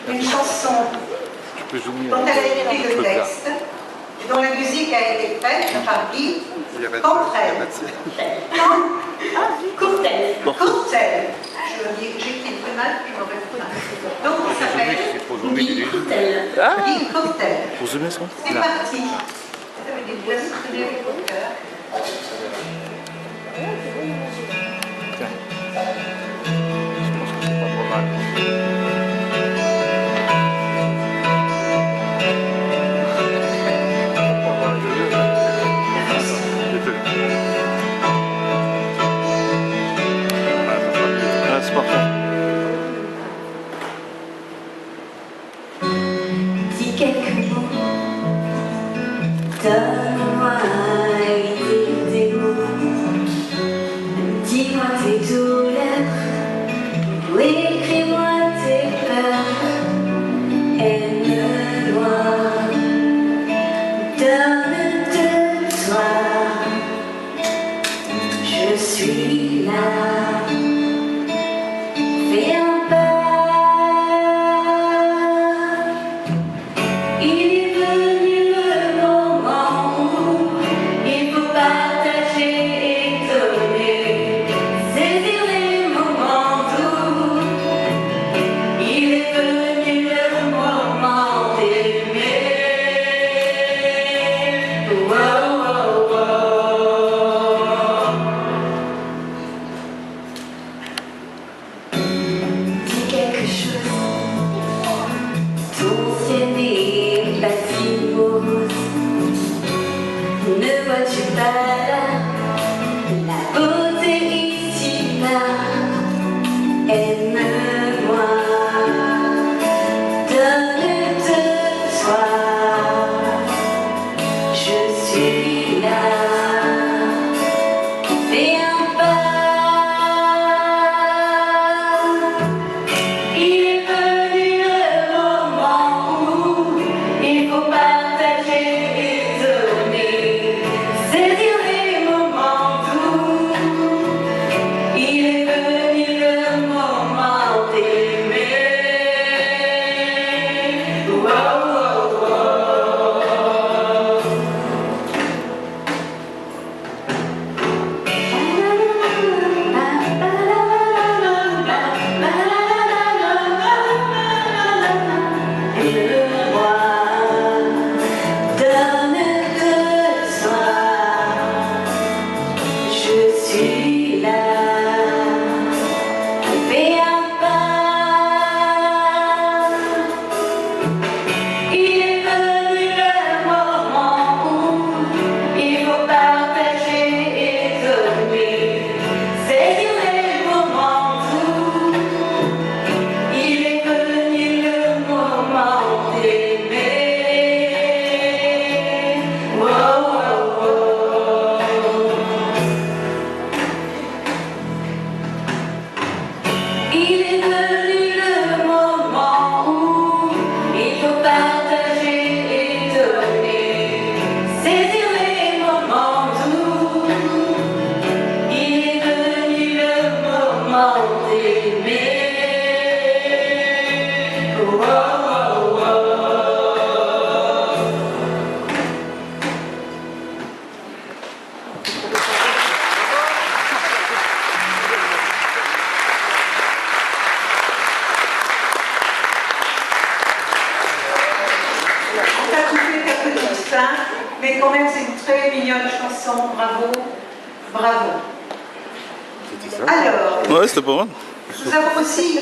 une chanson dont elle a écrit le texte et dont la musique a été faite par Guy Cantrell. Courtel. J'écris très mal, je me répète. Donc il s'appelle Guy Courtel. Guy Courtel. C'est parti. Vous avez des doigts soutenus avec vos cœurs. Dis quelques mots, donne-moi des mots, dis-moi tes douleurs, ou écris-moi tes peurs, aime-moi, donne de toi, je suis là, fais un pas. Ne vois-tu pas là la beauté ici-là? Aime-moi, donne de toi, je suis là, fais un pas. Il est venu le moment où il faut partager et donner. Saisir les moments doux, il est venu le moment d'aimer. Oh, oh, oh. Aime-moi, donne de toi. Je suis là, fais un pas. Il est venu le moment où il faut partager et donner. Saisir les moments doux, il est venu le moment d'aimer. Oh, oh, oh. Il est venu le moment où il faut partager et donner. Saisir les moments doux, il est venu le moment d'aimer. Oh, oh, oh, oh. On t'a coupé quelques trucs simples, mais quand même c'est une très mignonne chanson, bravo, bravo. Alors, Ouais, c'était pas mal. nous avons aussi